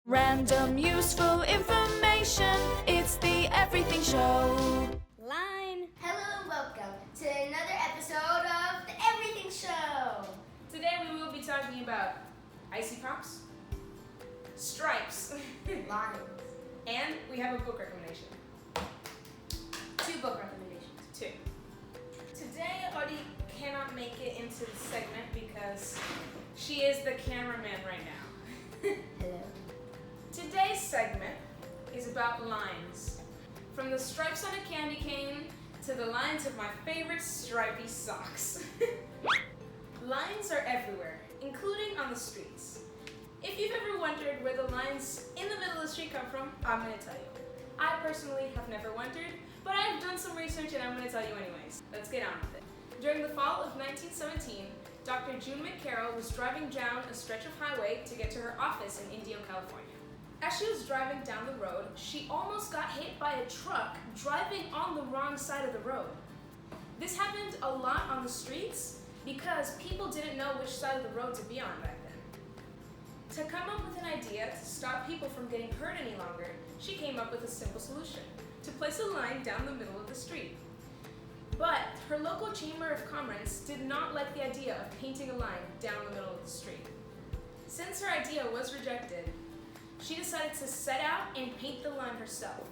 Random useful information, it's the Everything Show. Line. Hello and welcome to another episode of the Everything Show. Today we will be talking about icy pops, stripes, Lines. and we have a book recommendation. 2 book recommendations. 2. Today Audie cannot make it into the segment because she is the cameraman right now. Hello. Today's segment is about lines. From the stripes on a candy cane to the lines of my favorite stripy socks. Lines are everywhere, including on the streets. If you've ever wondered where the lines in the middle of the street come from, I'm going to tell you. I personally have never wondered, but I've done some research and I'm going to tell you anyways. Let's get on with it. During the fall of 1917, Dr. June McCarroll was driving down a stretch of highway to get to her office in Indio, California. As she was driving down the road, she almost got hit by a truck driving on the wrong side of the road. This happened a lot on the streets because people didn't know which side of the road to be on back then. To come up with an idea to stop people from getting hurt any longer, she came up with a simple solution: to place a line down the middle of the street. But her local Chamber of Commerce did not like the idea of painting a line down the middle of the street. Since her idea was rejected, she decided to set out and paint the line herself.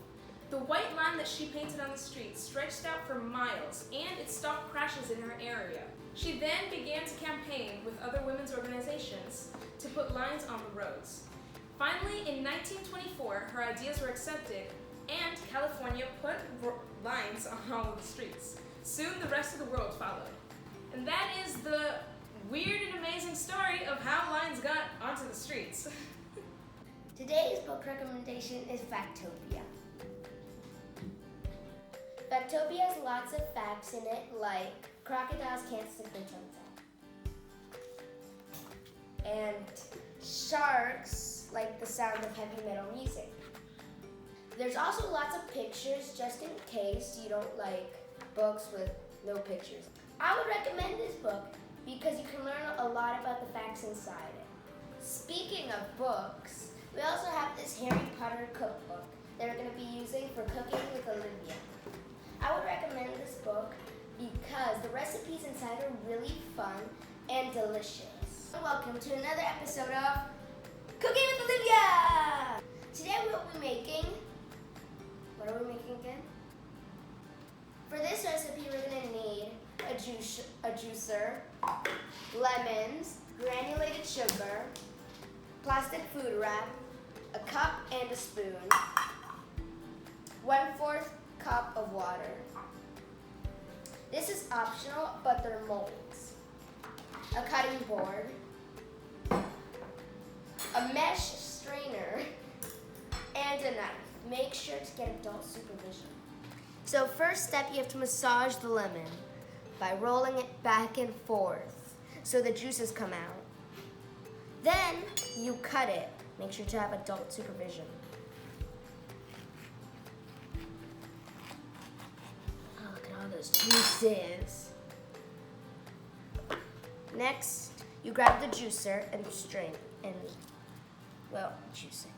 The white line that she painted on the street stretched out for miles, and it stopped crashes in her area. She then began to campaign with other women's organizations to put lines on the roads. Finally, in 1924, her ideas were accepted, and California put lines on all of the streets. Soon, the rest of the world followed. And that is the weird and amazing story of how lines got onto the streets. Today's book recommendation is Factopia. Factopia has lots of facts in it, like crocodiles can't stick their tongues out. And sharks like the sound of heavy metal music. There's also lots of pictures just in case you don't like books with no pictures. I would recommend this book because you can learn a lot about the facts inside it. Speaking of books, we also have this Harry Potter cookbook that we're going to be using for cooking with Olivia. I would recommend this book because the recipes inside are really fun and delicious. Welcome to another episode of Cooking with Olivia! Today we'll be making, what are we making again? For this recipe we're going to need a juicer, lemons, granulated sugar, plastic food wrap, a cup and a spoon, 1/4 cup of water. This is optional, but they're molds. A cutting board, a mesh strainer, and a knife. Make sure to get adult supervision. So first step, you have to massage the lemon by rolling it back and forth so the juices come out. Then you cut it. Make sure to have adult supervision. Oh, look at all those juices. Next, you grab the juicer and strain and, juice it.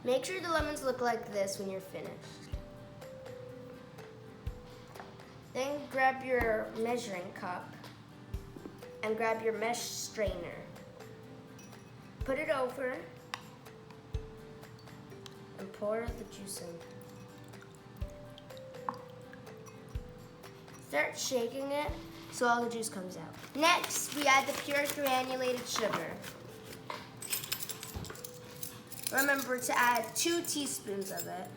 Make sure the lemons look like this when you're finished. Then grab your measuring cup and grab your mesh strainer. Put it over and pour the juice in. Start shaking it so all the juice comes out. Next, we add the pure granulated sugar. Remember to add 2 teaspoons of it.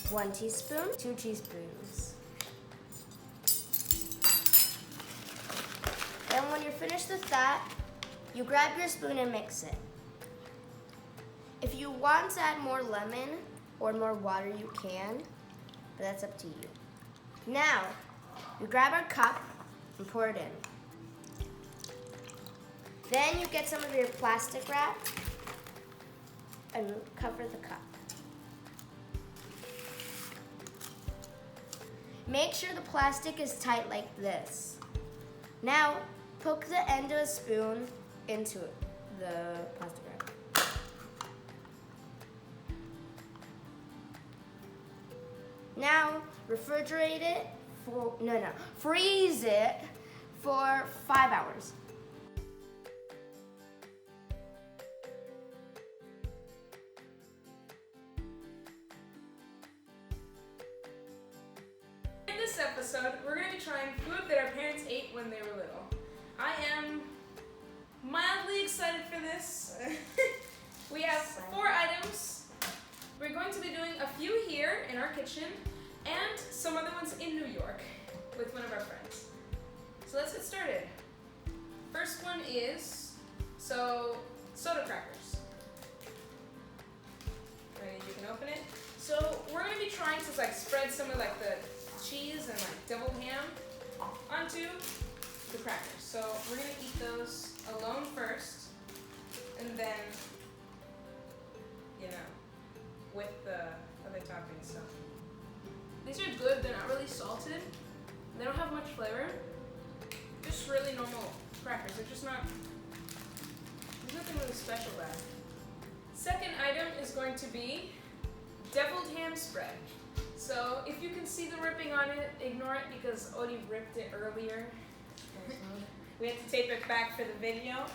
1 teaspoon, 2 teaspoons. Then when you're finished with that, you grab your spoon and mix it. If you want to add more lemon or more water, you can, but that's up to you. Now, you grab our cup and pour it in. Then you get some of your plastic wrap and cover the cup. Make sure the plastic is tight like this. Now, Poke the end of a spoon into the plastic wrap. Now refrigerate it for freeze it for 5 hours. In this episode, we're going to be trying food that our parents ate when they were little. I am mildly excited for this. We have 4 items. We're going to be doing a few here in our kitchen and some other ones in New York with one of our friends. So let's get started. First one is soda crackers. Ready? You can open it. So we're going to be trying to spread some of the cheese and deviled ham onto the crackers. So we're going to eat those alone first, and then, with the other toppings. So these are good. They're not really salted. They don't have much flavor. Just really normal crackers. They're just not. There's nothing really special about it. Second item is going to be deviled ham spread. So if you can see the ripping on it, ignore it because Odie ripped it earlier. We had to tape it back for the video.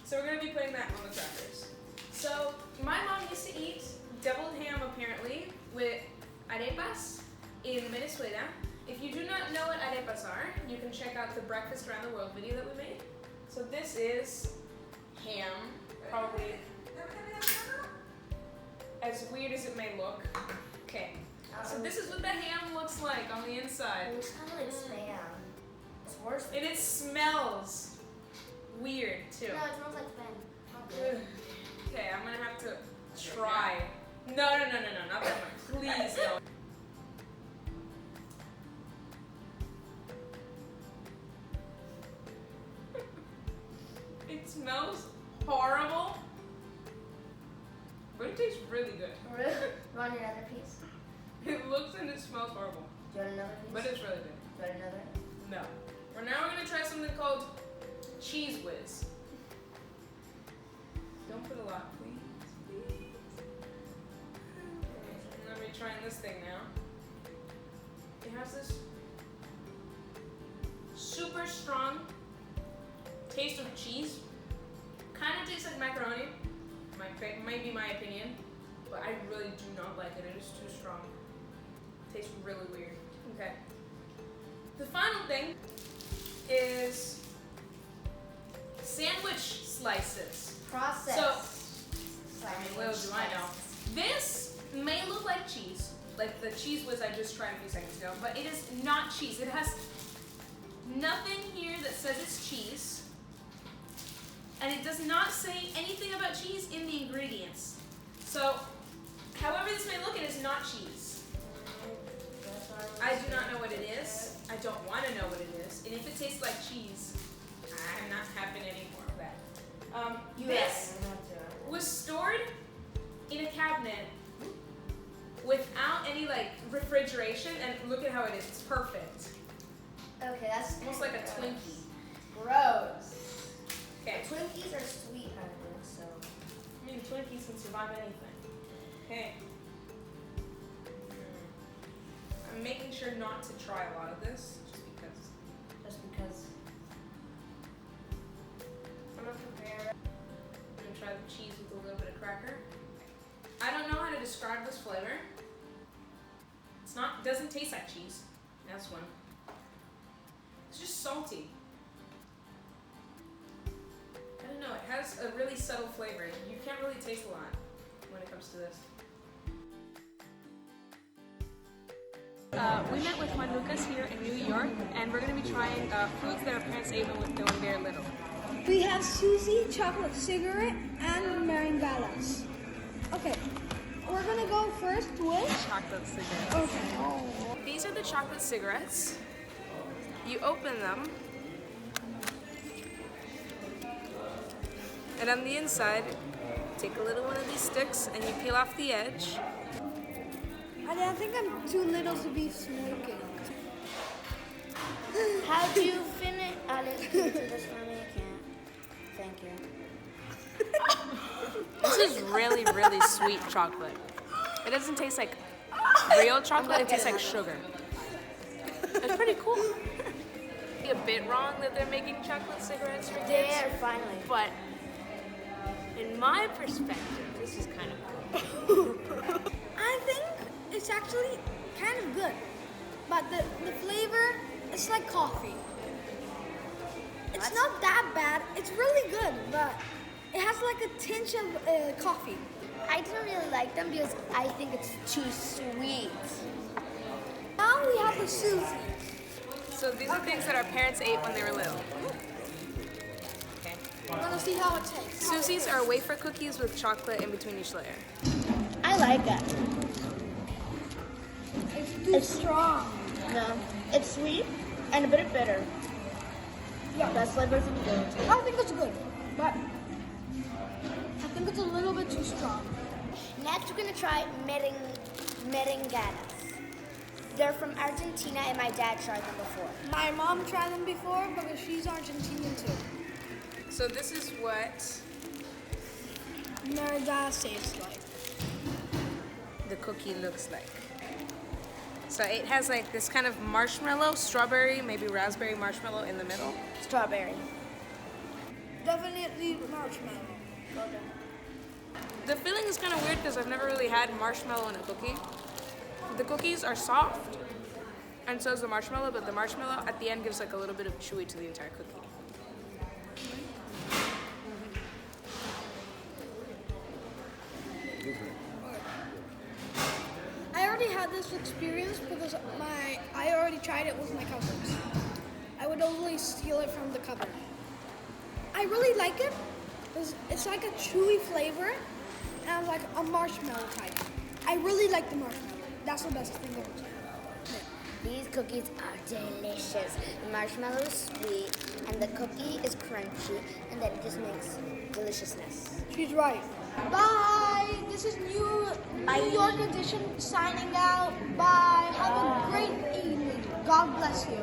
So we're going to be putting that on the crackers. So my mom used to eat deviled ham apparently with arepas in Venezuela. If you do not know what arepas are, you can check out the Breakfast Around the World video that we made. So this is ham, probably as weird as it may look. Okay, so this is what the ham looks like on the inside. It looks kind of like spam. It's worse. And it smells weird too. No, it smells like spam. Okay, I'm gonna have to try. No, not that one. Please don't. It smells horrible, but it tastes really good. Really? You want another piece? It looks and it smells horrible, Do you want another piece? but it's really good. Do you want another? No. For now, we're gonna try something called cheese whiz. Don't put a lot, please. I'm gonna be trying this thing now. It has this super strong taste of cheese. Kind of tastes like macaroni. Might be my opinion, but I really do not like it. It is too strong. It tastes really weird. Okay. The final thing is sandwich slices. Process. So, little do I know. This may look like cheese, like the cheese whiz I just tried a few seconds ago, but it is not cheese. It has nothing here that says it's cheese, and it does not say anything about cheese in the ingredients. So, however this may look, it is not cheese. I do not know what it is. I don't want to know what it is. And if it tastes like cheese, I'm not having any more of that. This was stored in a cabinet without any refrigeration, and look at how it is. It's perfect. Okay, that's Almost like a Twinkie. Gross. Okay. Twinkies are sweet, I think, so. I mean, Twinkies can survive anything. Okay. I'm making sure not to try a lot of this, Just because. I'm gonna prepare. I'm gonna try the cheese with a little bit of cracker. I don't know how to describe this flavor. It doesn't taste like cheese. That's one. It's just salty. I don't know, it has a really subtle flavor. You can't really taste a lot when it comes to this. We met with Juan Lucas here in New York, and we're going to be trying foods that our parents ate when they were little. We have Susie, chocolate cigarette, and Meringues. Okay, we're gonna go first with Chocolate cigarettes. Okay. These are the chocolate cigarettes. You open them, and on the inside, take a little one of these sticks and you peel off the edge. I think I'm too little to be smoking. How'd you finish? Alice, can you do this for me? I can't. Thank you. This is really, really sweet chocolate. It doesn't taste like real chocolate, it tastes like sugar. It's pretty cool. A bit wrong that they're making chocolate cigarettes for kids. There, finally. But in my perspective, this is kind of cool. I think it's actually kind of good, but the flavor, it's like coffee. It's not that bad. It's really good, but it has like a tinge of coffee. I didn't really like them because I think it's too sweet. Now we have the Susie. So these are things that our parents ate when they were little. Okay. We're gonna see how it tastes. Susie's are wafer cookies with chocolate in between each layer. I like it. It's too strong. No, it's sweet and a bit bitter. Yeah, Best flavors in the world. I think it's good, but I think it's a little bit too strong. Next, we're gonna try meringadas. They're from Argentina, and my dad tried them before. My mom tried them before because she's Argentinian too. So this is what Meringues tastes like. the cookie looks like. So it has like this kind of marshmallow, strawberry, maybe raspberry marshmallow in the middle. Strawberry. Definitely marshmallow. The filling is kind of weird because I've never really had marshmallow in a cookie. The cookies are soft, and so is the marshmallow, but the marshmallow at the end gives like a little bit of chewy to the entire cookie. I already had this experience because I already tried it with my cousins. I would always steal it from the cupboard. I really like it because it's like a chewy flavor and like a marshmallow type. I really like the marshmallow. That's the best thing ever. These cookies are delicious. The marshmallow is sweet, and the cookie is crunchy, and then it just makes deliciousness. She's right. Bye. This is New York edition signing out. Bye. Have a great evening. God bless you.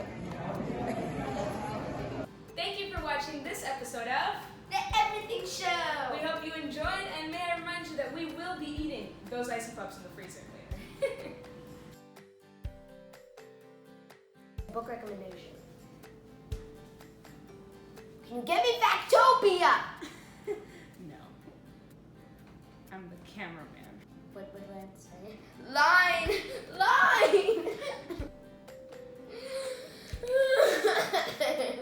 Thank you for watching this episode of The Everything Show! We hope you enjoyed, and may I remind you that we will be eating those icy pups in the freezer later. Book recommendation. Can you get me Factopia?